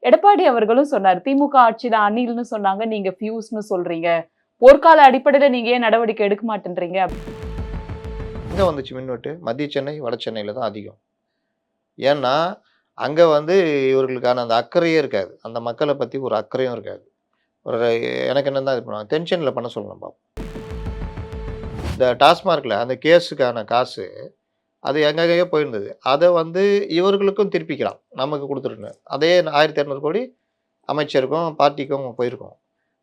எடப்பாடி அவர்களும் சொன்னாரு. திமுக ஆட்சியில அணில்னு சொன்னாங்க. நீங்க ஃபியூஸ்ன்னு சொல்றீங்க. போர்க்கால அடிப்படையில நீங்க ஏன் நடவடிக்கை எடுக்க மாட்டேன்றீங்க? எங்க வந்துச்சு மின்வெட்டு? மத்திய சென்னை, வட சென்னையில தான் அதிகம். ஏன்னா, அங்க இவர்களுக்கான அந்த அக்கறையே இருக்காது. அந்த மக்கள பத்தி ஒரு அக்கறையும் இருக்காது. ஒரு எனக்கு என்னன்னா இது பண்ணுவாங்க. தென்சென்னையில பண்ண சொல்லணும் பாப்போம். இந்த டாஸ்மார்க்ல அந்த கேஸுக்கான காசு, அது எங்கெங்கேயோ போயிருந்தது. அத இவர்களுக்கும் திருப்பிக்கலாம். நமக்கு குடுத்துருங்க. அதே 1200 கோடி அமைச்சருக்கும், பார்ட்டிக்கும் போயிருக்கும்.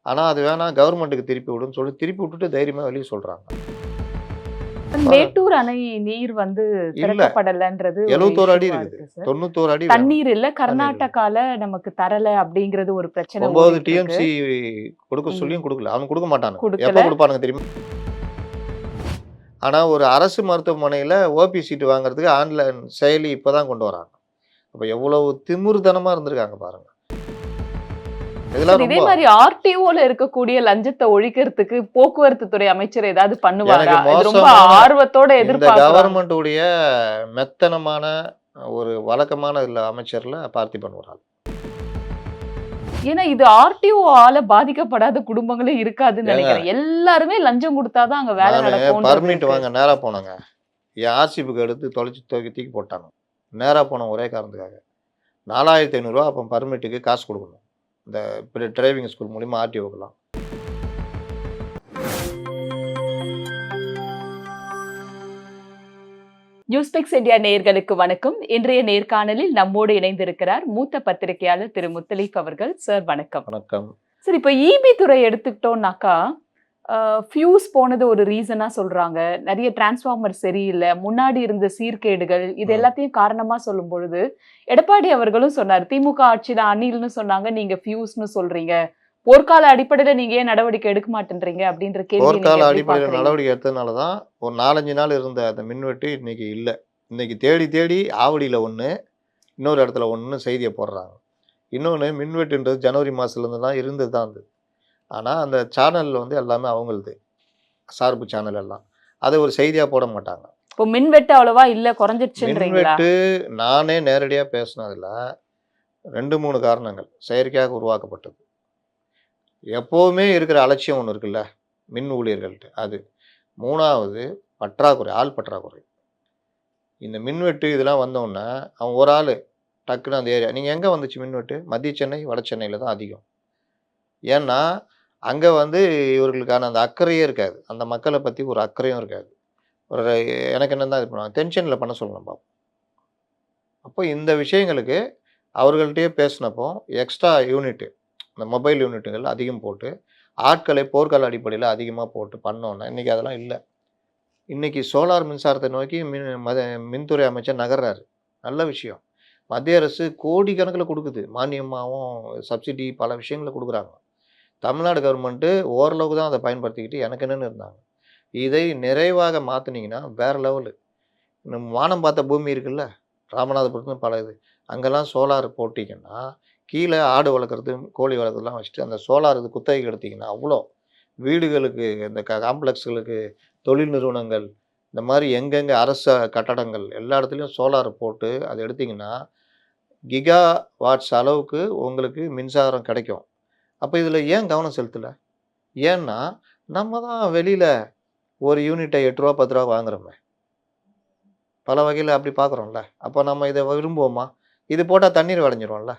ஆனா, அது வேணாம் கவர்மெண்ட்டுக்கு திருப்பி விடுன்னு சொல்லி திருப்பி விட்டுட்டு தைரியமா வெளிய சொல்றாங்க. மேட்டூர் அணை நீர் இல்ல. திறக்கப்படலன்றது ஒரு 71 அடி இஷ்யூவா இருக்குது. இருக்கு சார். 91 அடி வேணும். தண்ணீர் இல்ல. தண்ணீர் இல்ல. கர்நாடகால நமக்கு தரல அப்படிங்கிறது ஒரு பிரச்சனை 9 ஓடிட்டு இருக்கு. டிஎம்சி கொடுக்க ம். சொல்லியும் குடுக்கல. அவனுங்க குடுக்க மாட்டானுங்க. எப்ப குடுக்கல. குடுப்பானுங்க தெரியுமா? ஆனா ஒரு அரசு மருத்துவமனையில ஓபி சீட் வாங்குறதுக்கு ஆன்லைன் செயலி இப்ப தான் கொண்டு வராங்க. அப்ப எவ்வளவு திமிர்த்தனமா இருந்திருக்காங்க பாருங்க. இதெல்லாம் சார் இதே ரொம்ப மாரி ஆர்டிஓல இருக்கக்கூடிய லஞ்சத்த ஒழிக்கிறதுக்கு போக்குவரத்து துறை அமைச்சர் ஏதாவது எனக்கு பண்ணுவாரா? இது ரொம்ப மோசமான ஆர்வத்தோட இந்த எதிர்பார்க்குறாங்க. கவர்மெண்ட் உடைய மெத்தனமான ஒரு வழக்கமான அமைச்சர்ல பார்த்திபன் ஒரு ஆள். ஏன்னா இது ஆர்டிஓவால பாதிக்கப்படாத குடும்பங்களே இருக்காதுன்னு ஏங்க நினைக்கிறேன். எல்லாருமே லஞ்சம் குடுத்தா தான் அங்க வேலை நானு நடக்கும்ன்றது பர்மிட் இருக்கு. வாங்க நேரா போனேங்க. என் ஆர்சி புக் எடுத்து தொலைச்சு தூக்கி போட்டாங்க. நேரா போன ஒரே காரணத்துக்காக. ரூ. 4500 அப்போ பர்மிட்டுக்கு காசு குடுக்கணும். இந்த டிரைவிங் ஸ்கூல் மூலியமா ஆர்டிஓக்கலாம். நியூஸ்பிக்ஸ் இந்தியா நேயர்களுக்கு வணக்கம். இன்றைய நேர்காணலில் நம்மோடு இணைந்திருக்கிறார் மூத்த பத்திரிகையாளர் திரு முத்தலீப் அவர்கள். சார் வணக்கம். வணக்கம். சார் இப்ப ஈபி துறை எடுத்துக்கிட்டோம்னாக்கா, ஃபியூஸ் போனது ஒரு ரீசனா சொல்றாங்க. நெறைய டிரான்ஸ்ஃபார்மர் சரியில்ல. முன்னாடி இருந்த சீர்கேடுகள் இது ம். எல்லாத்தையும் காரணமா சொல்லும் பொழுது, எடப்பாடி அவர்களும் சொன்னாரு. திமுக ஆட்சியில அணில்னு சொன்னாங்க. நீங்க ஃபியூஸ்ன்னு சொல்றீங்க. போர்க்கால அடிப்படையில நீங்க ஏன் நடவடிக்கை எடுக்க மாட்டேன்றீங்க? அப்படின்ற கேள்விய நீங்க போர்க்கால எப்படி அடிப்படையில பார்க்குறீங்க? நடவடிக்கை எடுத்ததுனால தான் ஒரு 4, 5 நாள் இருந்த அந்த மின்வெட்டு இன்னைக்கு இல்ல. இன்னைக்கு தேடி தேடி ஆவடியில 1, இன்னொரு இடத்துல 1ன்னு செய்திய போடுறாங்க. இன்னொன்னு மின்வெட்டுன்றது ஜனவரி மாசத்துலருந்து தான் இருந்தது தான் அது. ஆனா அந்த சேனல் எல்லாமே அவங்களுது. சார்பு சேனல் எல்லாம். அத ஒரு செய்தியா போட மாட்டாங்க. இப்போ மின்வெட்டு அவ்வளவா இல்ல குறைஞ்சிருச்சுன்றீங்களா? மின்வெட்டு நானே நேரடியா பேசினதுல 2, 3 காரணங்கள். செயற்கையாக உருவாக்கப்பட்டது. எப்பவுமே இருக்கிற அலட்சியம் ஒண்ணு இருக்குல்ல, மின் ஊழியர்கள்ட்ட அது. 3வது பற்றாக்குறை, ஆள் பற்றாக்குறை. இந்த மின்வெட்டு இதெல்லாம் வந்தோன்னே, அவன் ஒரு ஆளு டக்குனு அந்த ஏரியா நீங்க எங்க வந்துச்சு மின்வெட்டு? மத்திய சென்னை, வட சென்னையில தான் அதிகம். ஏன்னா, அங்க இவர்களுக்கான அந்த அக்கறையே இருக்காது. அந்த மக்கள பத்தி ஒரு அக்கறையும் இருக்காது. ஒரு எனக்கு என்னன்னா இது பண்ணுவாங்க. தென்சென்னையில பண்ண சொல்லணும் பாப்போம். அப்போ இந்த விஷயங்களுக்கு அவர்கள்ட்டயே பேசினப்போ, எக்ஸ்ட்ரா யூனிட் இந்த மொபைல் யூனிட்டுகள் அதிகம் போட்டு, ஆட்களை போர்க்கால அடிப்படையில அதிகமா போட்டு பண்ணோன்னே, இன்னைக்கு அதெல்லாம் இல்ல. இன்னைக்கு சோலார் மின்சாரத்தை நோக்கி மின்துறை அமைச்சர் நகர்றாரு. நல்ல விஷயம். மத்திய அரசு கோடிக்கணக்கில குடுக்குது. மானியமாவும், சப்சிடி பல விஷயங்கள குடுக்குறாங்க. தமிழ்நாடு கவர்மெண்ட் ஓரளவுக்கு தான் அத பயன்படுத்திக்கிட்டு எனக்கு என்னன்னு இருந்தாங்க. இதை நிறைவாக மாத்துனீங்கன்னா வேற லெவலு. வானம் பார்த்த பூமி இருக்குல்ல, ராமநாதபுரத்துல பல இது. அங்கெல்லாம் சோலார் போட்டீங்கன்னா, கீழ ஆடு வளர்க்குறது, கோழி வளர்க்குறதெல்லாம் வச்சுட்டு, அந்த சோலார் இது குத்தகைக்கு எடுத்தீங்கன்னா, அவ்வளோ வீடுகளுக்கு, இந்த காம்ப்ளெக்ஸ்களுக்கு, தொழில் நிறுவனங்கள், இந்த மாரி எங்கெங்க அரச கட்டடங்கள் எல்லா இடத்துலயும் சோலார் போட்டு அத எடுத்தீங்கன்னா, கிகா வாட்ஸ் அளவுக்கு உங்களுக்கு மின்சாரம் கிடைக்கும். அப்ப இதுல ஏன் கவனம் செலுத்தல? ஏன்னா, நம்ம தான் வெளியில ஒரு யூனிட்ட ரூ. 8 ரூ. 10 வாங்குறோமே. பல வகையில அப்படி பார்க்குறோம்ல. அப்ப நம்ம இத விரும்புவோமா? இது போட்டா தண்ணீர் விளைஞ்சிரும்ல.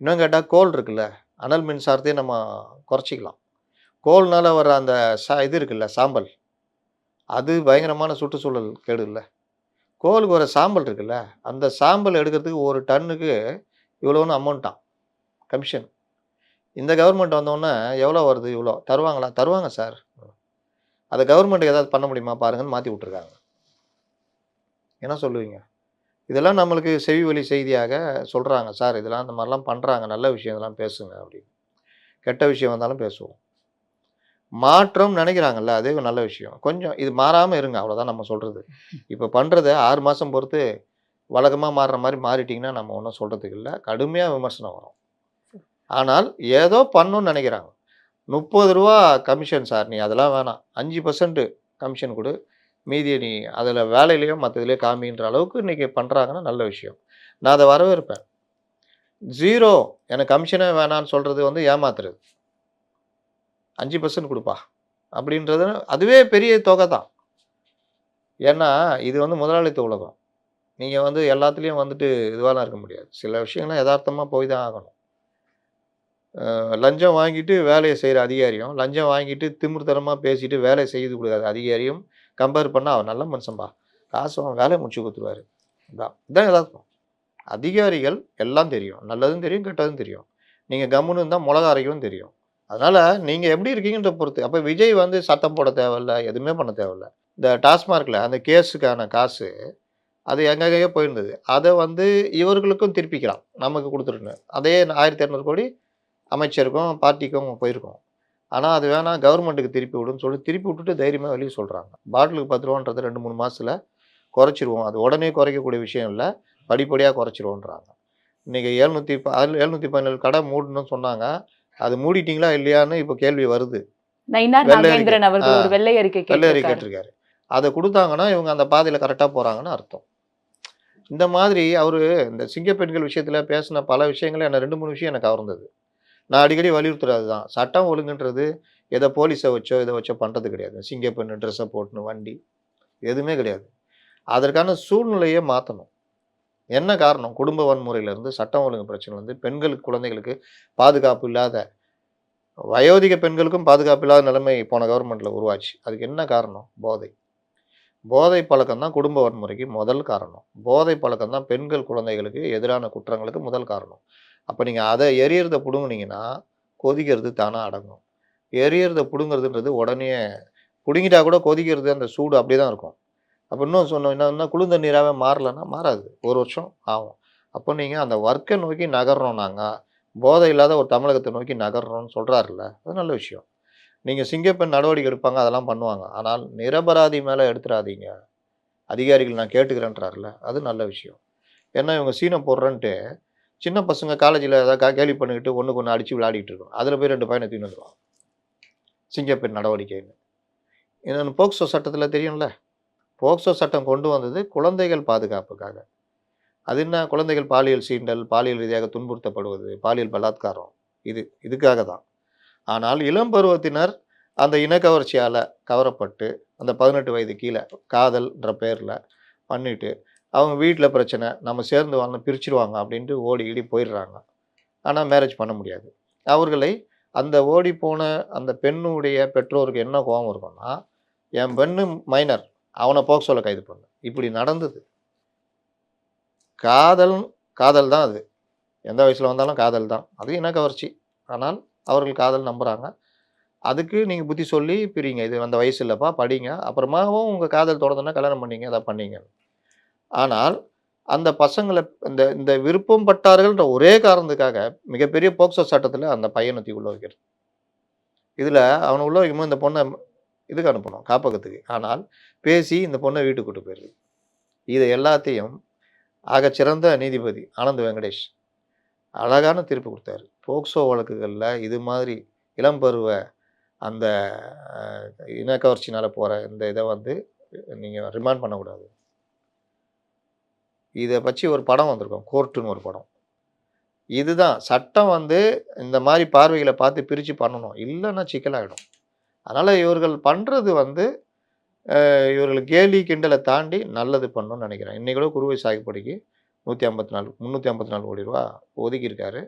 இன்னும் கேட்டா கோல் இருக்குல்ல, அனல் மின்சாரத்தையும் நம்ம குறைச்சிக்கலாம். கோல்னால வர அந்த இது இருக்குல்ல சாம்பல், அது பயங்கரமான சுற்றுச்சூழல் கேடு இல்ல. கோலுக்கு வர சாம்பல் இருக்குல்ல, அந்த சாம்பல் எடுக்கிறதுக்கு ஒரு டன்னுக்கு இவ்வளோன்னு அமௌண்ட்டாம் கமிஷன். இந்த கவர்மெண்ட் வந்தோனே எவ்வளோ வருது இவ்வளோ. தருவாங்களா? தருவாங்க சார். அத கவர்மெண்ட்டுக்கு ஏதாவது பண்ண முடியுமா பாருங்கன்னு மாத்தி விட்டுருக்காங்க. என்ன சொல்லுவீங்க? இதெல்லாம் நம்மளுக்கு செவி வழி செய்தியாக சொல்றாங்க. சார் இதெல்லாம் இந்த மாரிலாம் பண்றாங்க. நல்ல விஷயம் இதெல்லாம் பேசுங்க அப்படின்னு. கெட்ட விஷயம் வந்தாலும் பேசுவோம். மாற்றம் நினைக்கிறாங்கல்ல, அதே ஒரு நல்ல விஷயம். கொஞ்சம் இது மாறாம இருங்க. அவ்வளோதான் நம்ம சொல்றது. இப்ப பண்றத 6 மாசம் பொறுத்து வழக்கமா மாறுற மாரி மாறிட்டீங்கன்னா, நம்ம ஒண்ணும் சொல்றதுக்கு இல்ல. கடுமையா விமர்சனம் வரும். ஆனால் ஏதோ பண்ணணும்னு நினைக்கிறாங்க. ரூ. 30 கமிஷன் சார். நீ அதெல்லாம் வேணாம். 5% கமிஷன் குடு. மீதிய நீ அதில வேலையிலயோ மத்த இதுலயோ காமின்ற அளவுக்கு இன்னைக்கு பண்றாங்கன்னா நல்ல விஷயம். நான் அத வரவேற்பேன். 0 எனக்கு கமிஷனே வேணான்னு சொல்றது வந்து ஏமாத்துறது. 5% குடுப்பா அப்படின்றது அதுவே பெரிய தொகை தான். ஏன்னா, இது வந்து முதலாளித்துவ உலகம். நீங்க வந்து எல்லாத்துலயும் வந்துட்டு இதுவாலாம் இருக்க முடியாது. சில விஷயங்கள்லாம் எதார்த்தமா போய் தான் ஆகணும். லஞ்சம் வாங்கிட்டு வேலைய செய்ற அதிகாரியும், லஞ்சம் வாங்கிட்டு திமிர்த்தனமா பேசிட்டு வேலைய செய்து குடுக்காத அதிகாரியும் கம்பேர் பண்ணா, அவர் நல்ல மனுஷன்பா. காசு வேலைய முடிச்சு குடுத்துருவாரு. இதான் எதார்த்தம். அதிகாரிகள் எல்லாம் தெரியும். நல்லதும் தெரியும், கெட்டதும் தெரியும். நீங்க கம்முனு இருந்தா மொளகா அரைக்கவும் தெரியும். அதனால நீங்க எப்படி இருக்கீங்கன்றத பொறுத்து. அப்ப விஜய் வந்து சத்தம் போட தேவையில்ல, எதுவுமே பண்ண தேவையில்ல. இந்த டாஸ்மார்க்ல அந்த கேஸுக்கான காசு, அது எங்கெங்கேயோ போயிருந்தது. அத வந்து இவர்களுக்கும் திருப்பிக்கலாம். நமக்கு குடுத்துருன்னு. அதே 1200 கோடி அமைச்சருக்கும், பார்ட்டிக்கும் போயிருக்கும். ஆனா, அது வேணாம் கவர்மெண்ட்டுக்கு திருப்பி விடுன்னு சொல்லி திருப்பி விட்டுட்டு தைரியமா வெளிய சொல்றாங்க. பாட்டிலுக்கு ரூ. 10 2, 3 மாசத்துல குறைச்சிருவோம். அது உடனே குறைக்கக்கூடிய விஷயம் இல்ல. படிப்படியா குறைச்சிருவோன்றாங்க. இன்னைக்கு 717 கடை மூடணும்னு சொன்னாங்க. அது மூடிட்டீங்களா இல்லையான்னு இப்ப கேள்வி வருது. நயினார் வெள்ளை அறிக்கை. நாகேந்திரன் ஆ அவர்கள் ஒரு வெள்ளை அறிக்கை வெள்ளை அறிக்கை கேட்டிருக்காரு. கேட்டிருக்காரு. அத குடுத்தாங்கன்னா, இவங்க அந்த பாதையில கரெக்ட்டா போறாங்கன்னு அர்த்தம். இந்த மாதிரி அவரு இந்த சிங்க பெண்கள் விஷயத்துல பேசின பல விஷயங்கள் என்ன 2, 3 விஷயம் எனக்கு கவர்ந்தது. நான் அடிக்கடி வலியுறுத்துறது அதுதான். சட்டம் ஒழுங்குன்றது ஏதோ போலீஸ வச்சோ, இத வச்சோ பண்றது கிடையாது. சிங்க பெண்ணு ட்ரெஸ்ஸ போட்டுன்னு வண்டி எதுவுமே கிடையாது. அதற்கான சூழ்நிலைய மாத்தணும். என்ன காரணம்? குடும்ப வன்முறையிலிருந்து, சட்டம் ஒழுங்கு பிரச்சனையிலருந்து, பெண்களுக்கு, குழந்தைகளுக்கு பாதுகாப்பு இல்லாத, வயோதிக பெண்களுக்கும் பாதுகாப்பு இல்லாத நிலைமை போன கவர்மெண்ட்ல உருவாச்சு. அதுக்கு என்ன காரணம்? போதை. போதை பழக்கம் தான் குடும்ப வன்முறைக்கு முதல் காரணம். போதை பழக்கம் தான் பெண்கள், குழந்தைகளுக்கு எதிரான குற்றங்களுக்கு முதல் காரணம். அப்ப நீங்க அத எரியறத புடுங்குனீங்கன்னா, கொதிக்கிறது தானா அடங்கும். எரியறத புடுங்குறதுன்றது உடனே புடுங்கிட்டா கூட கொதிக்கிறது அந்த சூடு அப்படியே தான் இருக்கும். அப்ப இன்னும் சொன்னோம் இன்னும் குளிர்ந்த நீராவே மாறலன்னா மாறாது. 1 வருஷம் ஆகும். அப்போ நீங்க அந்த வொர்க்க நோக்கி நகர்றோம் நாங்க. போதை இல்லாத ஒரு தமிழகத்த நோக்கி நகர்றோம்னு சொல்றாருல்ல. அது நல்ல விஷயம். நீங்க சிங்கப்பெண் நடவடிக்கை எடுப்பாங்க, அதெல்லாம் பண்ணுவாங்க. ஆனால் நிரபராதி மேல எடுத்துறாதீங்க. அதிகாரிகள் நான் கேட்டுக்கிறேன்றாருல்ல. அது நல்ல விஷயம். ஏன்னா இவங்க சீன போடுறேன்ட்டு, சின்ன பசங்க காலேஜ்ல ஏதாவது கேலி பண்ணிக்கிட்டு ஒண்ணுக்கு ஒண்ணு அடிச்சு விளையாடிட்டு இருக்கும். அதுல போய் 2 பையன தூக்கின்னு வந்துருவாங்க. சிங்கப்பெண் நடவடிக்கைன்னு. இன்னொன்னு போக்சோ சட்டத்துல தெரியும்ல. போக்சோ சட்டம் கொண்டு வந்தது குழந்தைகள் பாதுகாப்புக்காக. அது என்ன குழந்தைகள் பாலியல் சீண்டல், பாலியல் ரீதியாக துன்புறுத்தப்படுவது, பாலியல் பலாத்காரம். இதுக்காக தான். ஆனால் இளம் பருவத்தினர் அந்த இனக்கவர்ச்சியால கவரப்பட்டு, அந்த 18 வயது கீழ காதல்ன்ற பேர்ல பண்ணிட்டு, அவங்க வீட்ல பிரச்சனை, நம்ம சேர்ந்து வாழணும் பிரிச்சுருவாங்க அப்படின்ட்டு ஓடி கீடி போயிடுறாங்க. ஆனா மேரேஜ் பண்ண முடியாது. அவர்களை அந்த ஓடிப்போன அந்த பெண்ணுடைய பெற்றோருக்கு என்ன கோவம் இருக்கும்னா, என் பெண்ணு மைனர், அவன போக்சோல கைது பண்ணு. இப்படி நடந்தது. காதல் காதல் தான் அது. எந்த வயசுல வந்தாலும் காதல் தான். அது இனக்கவர்ச்சி. ஆனால் அவர்கள் காதல் நம்புறாங்க. அதுக்கு நீங்க புத்தி சொல்லி பிரிங்க. இது அந்த வயசு இல்லப்பா படிங்க. அப்புறமாவும் உங்க காதல் தொடர்ந்துனா கல்யாணம் பண்ணீங்க, அத பண்ணீங்க. ஆனால் அந்த பசங்கள இந்த இந்த விருப்பம் பட்டார்கள்ன்ற ஒரே காரணத்துக்காக மிகப்பெரிய போக்சோ சட்டத்துல அந்த பையன தூக்கி உள்ள வைக்கிறது. இதுல அவன உள்ள வைக்கும்போது இந்த பொண்ண இதுக்கு அனுப்பணும், காப்பகத்துக்கு. ஆனால் பேசி இந்த பொண்ண வீட்டுக்கு கூட்டு போயிருது. இத எல்லாத்தையும் ஆகச்சிறந்த நீதிபதி ஆனந்த் வெங்கடேஷ் அழகான தீர்ப்பு குடுத்தாரு. போக்சோ வழக்குகள்ல இது மாதிரி இளம் பருவ அந்த அ இனக்கவர்ச்சினால போற இந்த இத வந்து நீங்க ரிமாண்ட் பண்ணக்கூடாது. இத வச்சு ஒரு படம் வந்திருக்கும். கோர்ட்டுன்னு ஒரு படம். இதுதான் சட்டம் வந்து இந்த மாரி பார்வைகள பார்த்து பிரிச்சு பண்ணணும். இல்லன்னா சிக்கலாயிடும். அதனால இவர்கள் பண்றது வந்து இவர்கள் கேலி, கிண்டல தாண்டி நல்லது பண்ணணும்னு நெனைக்கிறேன். இன்னைக்கு கூட குறுவை சாகுபடிக்கு 154 354 கோடி ரூவா ஒதுக்கியிருக்காரு.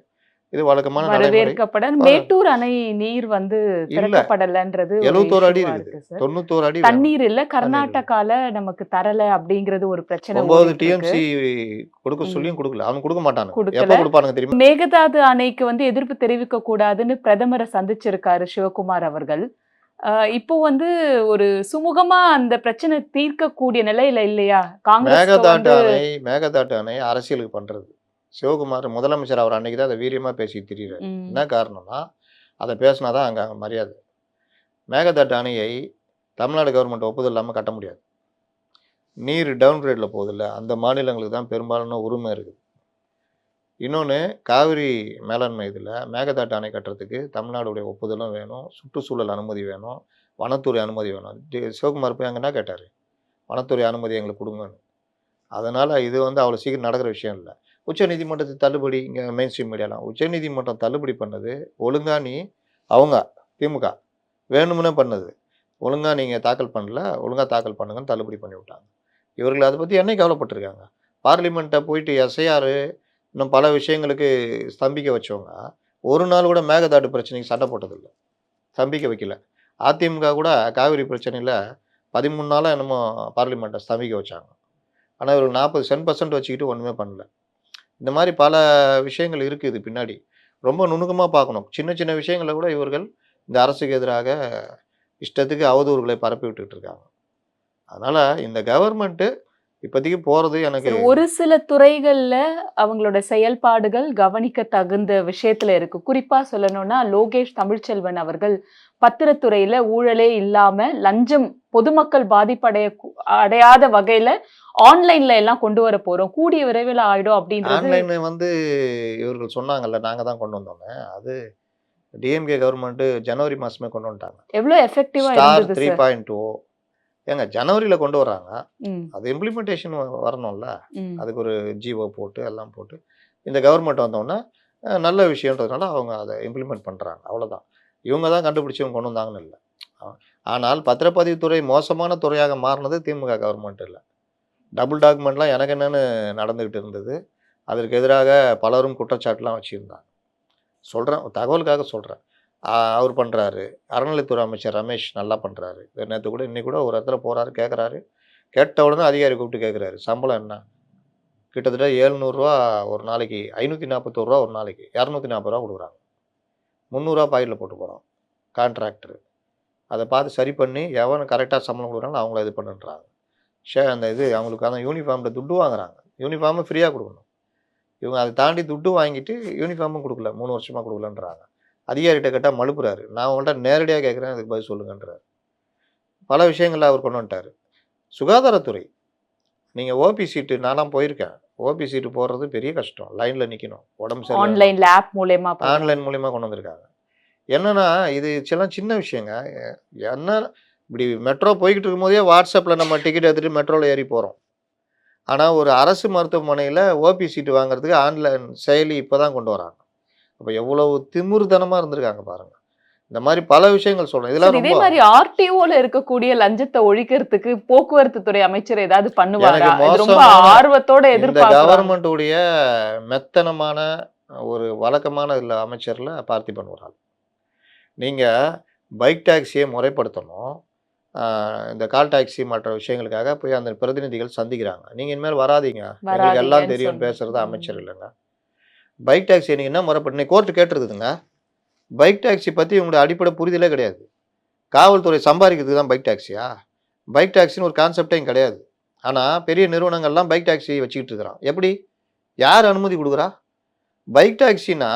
இது வழக்கமான நடைமுறை. வரவேற்கப்பட வர மேட்டூர் அணை நீர் வந்து இல்ல. திறக்கப்படலன்றது ஒரு 71 அடி இஷ்யூவா இருக்குது. இருக்கு சார். 91 அடி வேணும். தண்ணீர் இல்ல. தண்ணீர் இல்ல. கர்நாடகால நமக்கு தரல அப்படிங்கிறது ஒரு பிரச்சனை 9 ஓடிட்டு இருக்கு. டிஎம்சி குடுக்க ம். சொல்லியும் குடுக்கல. அவனுங்க குடுக்க மாட்டானுங்க. குடுக்கல. எப்ப குடுப்பானுங்க தெரியுமா? மேகதாது அணைக்கு வந்து எதிர்ப்பு தெரிவிக்க கூடாதுன்னு பிரதமர சந்திச்சிருக்காரு சிவகுமார் அவர்கள். இப்போ வந்து ஒரு சுமூகமா அந்த பிரச்சனை தீர்க்கக்கூடிய நிலையில இல்லையா? காங்கிரஸ்க்கு மேகதாட்டு வந்து அணை மேகதாட்டு அணை அரசியலுக்கு பண்றது. சிவகுமார் முதலமைச்சர் அவர் அன்னைக்கு தான் அத வீரியமா பேசிட்டு திரியிறாரு. என்ன ம். காரணம்னா, அத பேசினா தான் அங்க மரியாதை. மேகதாட்டு அணையை தமிழ்நாடு கவர்மெண்ட் ஒப்புதல் இல்லாம கட்ட முடியாது. நீர் டவுன் கிரேட்ல போகுதுல்ல, அந்த மாநிலங்களுக்கு தான் பெரும்பாலான உரிமை இருக்குது. இன்னொன்னு காவிரி மேலாண்மை இதுல மேகதாட்டு அணை கட்டுறதுக்கு தமிழ்நாடுடைய ஒப்புதலும் வேணும், சுற்றுச்சூழல் அனுமதி வேணும், வனத்துறை அனுமதி வேணும். சிவகுமார் போய் அங்க என்ன கேட்டாரு? வனத்துறை அனுமதி எங்களுக்கு குடுங்கன்னு. அதனால இது வந்து அவ்வளோ சீக்கிரம் நடக்கிற விஷயம் இல்ல. உச்சநீதிமன்றத்தை தள்ளுபடி இங்கே மெயின் ஸ்ட்ரீம் மீடியாலாம் உச்சநீதிமன்றம் தள்ளுபடி பண்ணது ஒழுங்கா நீ அவங்க திமுக வேணுமுன்னே பண்ணது. ஒழுங்கா நீங்கள் தாக்கல் பண்ணல, ஒழுங்கா தாக்கல் பண்ணுங்கன்னு தள்ளுபடி பண்ணி விட்டாங்க. இவர்கள் அதை பற்றி என்னைக்கு கவலைப்பட்டிருக்காங்க? பார்லிமெண்ட்டை போயிட்டு எஸ்ஐஆர் இன்னும் பல விஷயங்களுக்கு ஸ்தம்பிக்க வச்சவங்க ஒரு நாள் கூட மேகதாடு பிரச்சனைக்கு சண்டை போட்டதில்லை, ஸ்தம்பிக்க வைக்கல. அதிமுக கூட காவிரி பிரச்சனையில் 13 நாளாக என்னமோ பார்லிமெண்ட்டை ஸ்தம்பிக்க வச்சாங்க. ஆனால் இவர்கள் 40% வச்சுக்கிட்டு ஒன்றுமே பண்ணல. இந்த மாதிரி பல விஷயங்கள் இருக்குது பின்னாடி. ரொம்ப நுணுக்கமாக பார்க்கணும். சின்ன சின்ன விஷயங்களை கூட இவர்கள் இந்த அரசுக்கு எதிராக இஷ்டத்துக்கு அவதூறுகளை பரப்பி விட்டுட்டு இருக்காங்க. அதனால இந்த கவர்மெண்ட்டு இப்போதைக்கு போகிறது எனக்கு ஒரு சில துறைகள்ல அவங்களோட செயல்பாடுகள் கவனிக்க தகுந்த விஷயத்துல இருக்கு. குறிப்பா சொல்லணும்னா லோகேஷ் தமிழ்ச்செல்வன் அவர்கள் பத்திரத்துறையில ஊழலே இல்லாம லஞ்சம் பொதுமக்கள் அடையாத வகையில ஆன்லைன்ல எல்லாம் கொண்டு வர போறோம், கூடிய விரைவில் ஆயிடும் அப்படின்றது. ஆன்லைன் இவர்கள் சொன்னாங்கல்ல, நாங்கள் தான் கொண்டு வந்தோமே. அது டிஎம்கே கவர்மெண்ட்டு ஜனவரி மாதமே கொண்டு வந்துட்டாங்க. எவ்வளோ எஃபெக்டிவா ஸ்டார் இருந்தது 3.0 ஏங்க ஜனவரியில் கொண்டு வர்றாங்க. அது இம்ப்ளிமெண்டேஷன் வரணும்ல. அதுக்கு ஒரு ஜிஓ போட்டு எல்லாம் போட்டு இந்த கவர்மெண்ட் வந்தோடனே நல்ல விஷயன்றதுனால அவங்க அதை இம்ப்ளிமெண்ட் பண்ணுறாங்க. அவ்வளோதான். இவங்க தான் கண்டுபிடிச்சி இவங்க கொண்டு வந்தாங்கன்னு இல்லை. ஆனால் பத்திரப்பதிவுத்துறை மோசமான துறையாக மாறினது திமுக கவர்மெண்ட் இல்லை. டபுள் டாக்குமெண்ட்லாம் எனக்கு என்னென்னு நடந்துக்கிட்டு இருந்தது. அதற்கு எதிராக பலரும் குற்றச்சாட்டுலாம் வச்சுருந்தாங்க. சொல்கிறேன், தகவலுக்காக சொல்கிறேன். அவர் பண்ணுறாரு. அறநிலைத்துறை அமைச்சர் ரமேஷ் நல்லா பண்ணுறாரு. நேற்று கூட இன்னைக்கு கூட ஒரு இடத்துல போகிறாரு, கேட்குறாரு. கேட்ட உடனே அதிகாரி கூப்பிட்டு கேட்குறாரு, சம்பளம் என்ன? கிட்டத்தட்ட 700 ஒரு நாளைக்கு, 541 ஒரு நாளைக்கு, 240 கொடுக்குறாங்க. 300 பாக்கெட்டில் போட்டு போகிறோம் கான்ட்ராக்டரு. அதை பார்த்து சரி பண்ணி எவன் கரெக்டாக சம்பளம் கொடுக்குறாங்களோ அவங்கள இது பண்ணுன்றாங்க. அந்த இது அவங்களுக்கான யூனிஃபார்மில் துட்டு வாங்குறாங்க. யூனிஃபார்மை ஃப்ரீயாக கொடுக்கணும். இவங்க அதை தாண்டி துட்டு வாங்கிட்டு யூனிஃபார்மும் கொடுக்கல, 3 வருஷமாக கொடுக்கலன்றாங்க. அதிகாரிகிட்ட கேட்டால் மழுப்புறாரு. நான் அவங்கள்ட்ட நேரடியாக கேட்குறேன், அதுக்கு பதில் சொல்லுங்கன்றார். பல விஷயங்களில் அவர் கொண்டு வந்துட்டார். சுகாதாரத்துறை, நீங்கள் ஓபி சீட்டு நான்லாம் போயிருக்கேன். ஓபி சீட்டு போடுறது பெரிய கஷ்டம். லைனில் நிற்கணும், உடம்பு சரி ஆன்லைன்ல ஆப் மூலமா ஆன்லைன் மூலிமா கொண்டு வந்திருக்காங்க. என்னன்னா இது சின்ன விஷயங்க. என்ன இப்படி மெட்ரோ போய்கிட்டு இருக்கும்போதே வாட்ஸ்அப்பில் நம்ம டிக்கெட் எடுத்துகிட்டு மெட்ரோவில் ஏறி போகிறோம். ஆனால் ஒரு அரசு மருத்துவமனையில் ஓபி சீட்டு வாங்குறதுக்கு ஆன்லைன் செயலி இப்போ தான் கொண்டு வராங்க. அப்போ எவ்வளவு திமிர்தனமாக இருந்திருக்காங்க பாருங்க. இந்த மாதிரி பல விஷயங்கள் சொல்றேன். இதெல்லாம் இதே மாதிரி ஆர்டிஓல இருக்கக்கூடிய லஞ்சத்தை ஒழிக்கிறதுக்கு போக்குவரத்து துறை அமைச்சர் ஏதாவது பண்ணுவாரா? ரொம்ப ஆர்வத்தோட எதிர்பார்க்கிறேன். இந்த கவர்மெண்ட் உடைய மெத்தனமான ஒரு வழக்கமான இல்ல அமைச்சர்ல பார்த்திபன் ஒரு ஆள். நீங்க பைக் டாக்ஸியை முறைப்படுத்தணும். இந்த கால் டாக்ஸி மற்ற விஷயங்களுக்காக போய் அந்த பிரதிநிதிகள் சந்திக்கிறாங்க. நீங்க இனிமேல் வராதீங்க, எங்களுக்கு எல்லாம் தெரியும் பேசுறது அமைச்சர் இல்லைங்க. பைக் டாக்ஸியை நீங்க என்ன முறைப்பட்டு கோர்ட்டு கேட்டுருக்குதுங்க. பைக் டாக்ஸி பற்றி உங்களோட அடிப்படை புரிதலே கிடையாது. காவல்துறை சம்பாதிக்கிறதுக்கு தான் பைக் டாக்ஸியா? பைக் டாக்ஸின்னு ஒரு கான்செப்டே கிடையாது. ஆனால் பெரிய நிறுவனங்கள்லாம் பைக் டாக்ஸி வச்சுக்கிட்டு இருக்கிறான். எப்படி? யார் அனுமதி கொடுக்குறா? பைக் டாக்ஸினா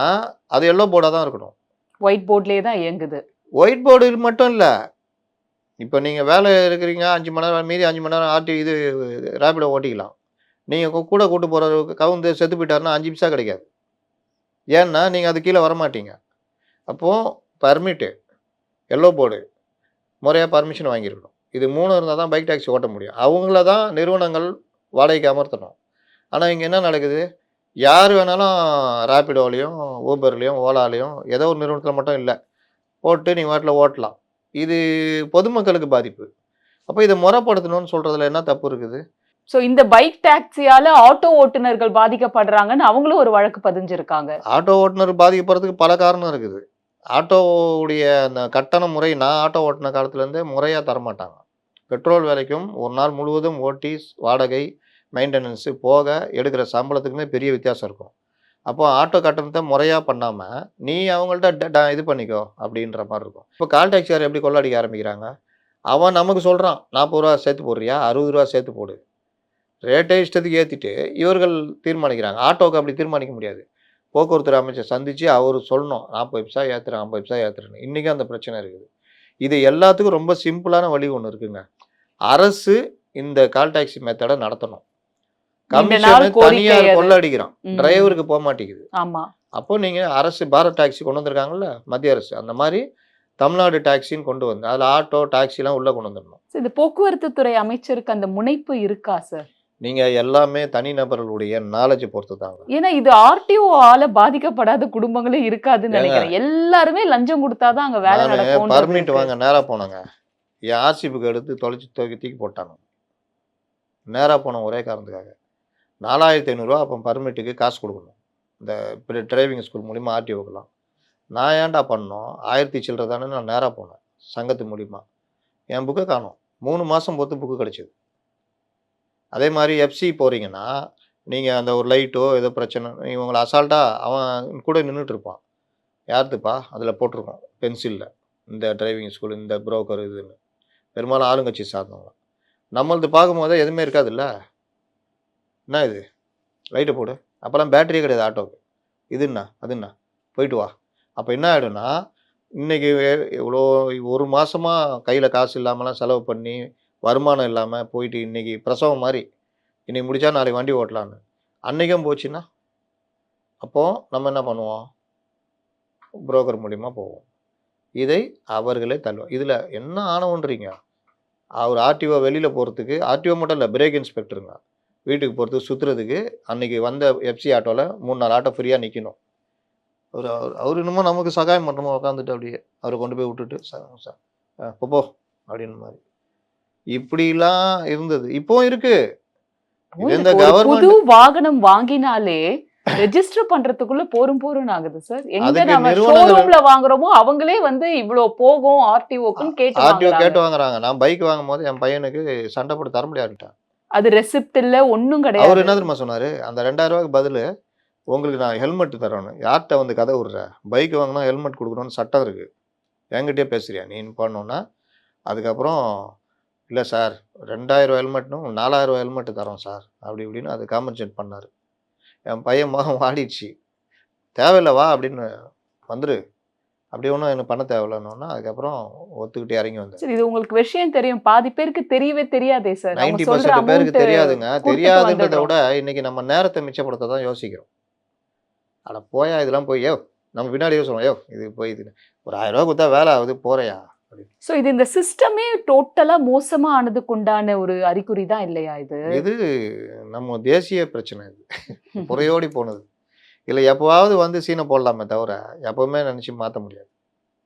அது எல்லோ போர்டாக தான் இருக்கணும். ஒயிட் போர்ட்லேயே தான் இயங்குது. ஒயிட் போர்டு மட்டும் இல்லை. இப்போ நீங்கள் வேலை இருக்கிறீங்க, 5 மணி நேரம் மீதி 5 மணி நேரம் இது ரேபிடோ ஓட்டிக்கலாம். நீங்கள் கூட கூட்டு போகிற கவுந்து செத்து போயிட்டாருன்னா 5 பைசா கிடைக்காது. ஏன்னா நீங்கள் அது கீழே வரமாட்டீங்க. அப்போது பர்மிட்டு, எல்லோ போர்டு, முறையாக பர்மிஷன் வாங்கியிருக்கணும். இது 3 இருந்தால் தான் பைக் டாக்ஸி ஓட்ட முடியும். அவங்கள தான் நிறுவனங்கள் வாடகைக்கு அமர்த்தணும். ஆனால் இங்கே என்ன நடக்குது? யார் வேணாலும் ரேபிடோலையும் ஊபர்லேயும் ஓலாலையும் ஏதோ ஒரு நிறுவனத்தில் மட்டும் இல்லை போட்டு நீ வாட்டில் ஓட்டலாம். இது பொதுமக்களுக்கு பாதிப்பு. அப்போ இதை முறைப்படுத்தணும்னு சொல்கிறதுல என்ன தப்பு இருக்குது? ஸோ இந்த பைக் டாக்ஸியால ஆட்டோ ஓட்டுநர்கள் பாதிக்கப்படுறாங்கன்னு அவங்களும் ஒரு வழக்கு பதிஞ்சிருக்காங்க. ஆட்டோ ஓட்டுநர் பாதிக்கப்படுறதுக்கு பல காரணம் இருக்குது. ஆட்டோவுடைய அந்த கட்டண முறை, நான் ஆட்டோ ஓட்டின காலத்துலேருந்தே முறையாக தரமாட்டாங்க. பெட்ரோல் விலைக்கும் ஒரு நாள் முழுவதும் ஓட்டி வாடகை மெயின்டெனன்ஸு போக எடுக்கிற சம்பளத்துக்குமே பெரிய வித்தியாசம் இருக்கும். அப்போது ஆட்டோ கட்டணத்தை முறையாக பண்ணாமல் நீ அவங்கள்ட்ட இது பண்ணிக்கோ அப்படின்ற மாதிரி இருக்கும். இப்போ கால் டாக்ஸியார் எப்படி கொள்ளடிக்க ஆரம்பிக்கிறாங்க? அவன் நமக்கு சொல்கிறான் 40 ரூபா சேர்த்து போடுறியா, 60 ரூபா சேர்த்து போடு, ரேட்டே இஷ்டத்துக்கு ஏற்றிட்டு இவர்கள் தீர்மானிக்கிறாங்க. ஆட்டோவுக்கு அப்படி தீர்மானிக்க முடியாது. போக்குவரத்து அமைச்சர் சந்தித்து அவர் சொல்லணும் 40 பைசா ஏற்றுறேன், 50 பைசா ஏற்றுறேன்னு. இன்றைக்கும் அந்த பிரச்சனை இருக்குது. இது எல்லாத்துக்கும் ரொம்ப சிம்பிளான வழி ஒன்று இருக்குங்க. அரசு இந்த கால் டாக்ஸி மெத்தடை நடத்தணும். கமிஷன் தனியார் கொள்ளடிக்கிறான், டிரைவருக்கு போக மாட்டேங்குது. அப்போ நீங்கள் அரசு பாரத் டாக்ஸி கொண்டு வந்திருக்காங்கல்ல மத்திய அரசு, அந்த மாதிரி தமிழ்நாடு டாக்ஸின்னு கொண்டு வந்து அதில் ஆட்டோ டாக்ஸிலாம் உள்ளே கொண்டு வந்துடணும். இந்த போக்குவரத்து துறை அமைச்சருக்கு அந்த முனைப்பு இருக்கா சார்? நீங்க எல்லாமே தனிநபர்களுடைய நாலேஜ் பொறுத்து தாங்க. ஏன்னா இது ஆர்டிஓ பாதிக்கப்படாத குடும்பங்களே இருக்காதுன்னு ஏங்க நினைக்கிறேன். எல்லாருமே லஞ்சம் குடுத்தாதான் அங்க வேலை நானு நடக்கும்ன்றது பர்மிட் இருக்கு. வாங்க நேரா போனேங்க. என் ஆர்சி புக் எடுத்து தொலைச்சு தூக்கி போட்டாங்க. நேரா போன ஒரே காரணத்துக்காக. ரூ. 4500 அப்போ பர்மிட்டுக்கு காசு குடுக்கணும். இந்த டிரைவிங் ஸ்கூல் மூலியமா ஆர்டிஓக்கெல்லாம். நான் ஏன்டா பண்ணணும்? 1000 சில்லற தானே நான் நேரா போனேன். சங்கத்து மூலியமா. என் புக்க காணோம். 3 மாசம் பொறுத்து புக்கு கிடைச்சது. அதே மாரி எஃப்சி போறீங்கன்னா, நீங்க அந்த ஒரு லைட்டோ ஏதோ பிரச்சனை இவங்கள அசால்ட்டா அவன் கூட நின்னுட்டு இருப்பான். யாருதுப்பா? அதில போட்டிருக்கும் பென்சில்ல. இந்த டிரைவிங் ஸ்கூல், இந்த புரோக்கர் இதுன்னு. பெரும்பாலும் ஆளுங்கட்சி சார்ந்தவங்க. நம்மளது பார்க்கும்போது எதுவுமே இருக்காதுல்ல. என்ன இது? லைட்ட போடு. அப்பலாம் பேட்டரியே கிடையாது ஆட்டோக்கு. இது என்ன? அது என்ன? போயிட்டு வா. அப்ப என்ன ஆயிடும்னா, இன்னைக்கு இவ்வளோ 1 மாசமா கையில காசு இல்லாமலாம் செலவு பண்ணி, வருமானம் இல்லாம போயிட்டு இன்னைக்கு பிரசவம் மாரி. இன்னைக்கு முடிச்சா நாளைக்கு வண்டி ஓட்டலான்னு. அன்னைக்கும் போச்சுன்னா, அப்போ நம்ம என்ன பண்ணுவோம்? புரோக்கர் மூலியமா போவோம். இதை அவர்களே தள்ளுவாங்க. இதில என்ன ஆணவம்ன்றீங்க? அவர் ஆர்டிஓ வெளியில போறதுக்கு ஆர்டிஓ மட்டும் இல்ல பிரேக் இன்ஸ்பெக்டருங்க. வீட்டுக்கு போறதுக்கு சுத்துறதுக்கு அன்னைக்கு வந்த எஃப்சி ஆட்டோல 3, 4 ஆட்டோ ஃப்ரீயா நிக்கணும். அவரு அவரு என்னமோ நமக்கு சகாயம் பண்ற மாரி உட்காந்துட்டு அப்படியே. அவர கொண்டு போய் விட்டுட்டு ச போ அப்படின்ற மாரி. இப்படிலாம் இருந்தது. இப்பவும் இருக்கு. இது இந்த ஒரு புது கவர்மெண்ட் வாகனம் வாங்கினாலே ரெஜிஸ்டர் பண்றதுக்குள்ள போரும் போரும்னு ஆகுது சார். எங்க அதுக்கு நம்ம நிறுவனங்கள் ஷோரூம்ல வாங்குறோமோ அவங்களே வந்து இவ்ளோ போகும் ஆர்டிஓக்குன்னு கேட்டு ஆர்டிஓ வாங்குறாங்க. கேட்டு வாங்குறாங்க. நான் பைக் வாங்கும்போது என் பையனுக்கு சண்டை போட்டு தர முடியாதுன்ட்டேன். அது ரெசிப்ட் இல்ல, ஒண்ணும் அவரு கிடையாது. என்ன தெரியுமா சொன்னாரு? அந்த ரூ. 2000க்கு பதிலு உங்களுக்கு நான் ஹெல்மெட் தரேன்னு. யார்ட்ட வந்து கதை விடுற? பைக் வாங்குனா ஹெல்மெட் குடுக்கணும்னு சட்டம் இருக்கு. என்கிட்டயே பேசுறியா நீன்னு பண்ணோன்னே, அதுக்கப்புறம் இல்ல சார் ரூ. 2000 ஹெல்மெட்னும் ரூ. 4000 ஹெல்மெட் தரோம் சார். அப்படி இப்படின்னு அது காம்பன்சேட் பண்ணாரு. என் பையன் முகம் வாடிடுச்சு. தேவையில்ல வா அப்படின்னு வந்துரு. அப்படி ஒண்ணும் எனக்கு பண்ண தேவையில்லன்னோன்னே, அதுக்கப்புறம் ஒத்துக்கிட்டு இறங்கி வந்தேன். சரி, இது உங்களுக்கு விஷயம் தெரியும். பாதி பேருக்கு தெரியவே தெரியாதே சார். அவங்க சொல்ற 90% பேருக்கு அமௌண்ட் தெரியாதுங்க. குடுத்துட்டு தெரியாதுன்றத வந்துடுறோம். விட இன்னைக்கு நம்ம நேரத்த மிச்சப்படுத்த தான் யோசிக்கிறோம். அட போயா இதெல்லாம் போய் யோவ் நம்ம பின்னாடியே சொல்லுவோம். யோவ் இது போய் இது ஒரு ரூ. 1000 குடுத்தா வேலை ஆகுது போறயா? அப்படின்னு. சோ இது இந்த சிஸ்டமே டோட்டலா மோசமா ஆனதுக்கு உண்டான ஒரு அறிகுறி தான் இல்லையா இது? இது நம்ம தேசிய பிரச்சனை இது. புரையோடி போனது. இதுல எப்பவாவது வந்து சீன போடலாமே தவிர, எப்பவுமே நினைச்சு மாத்த முடியாது.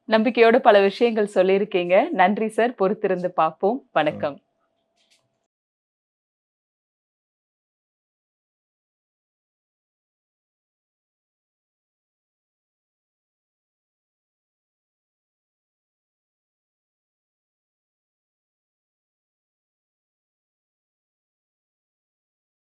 நம்பிக்கையோட பல விஷயங்கள் சொல்லியிருக்கீங்க. நன்றி சார். பொறுத்திருந்து பார்ப்போம். ம். வணக்கம்.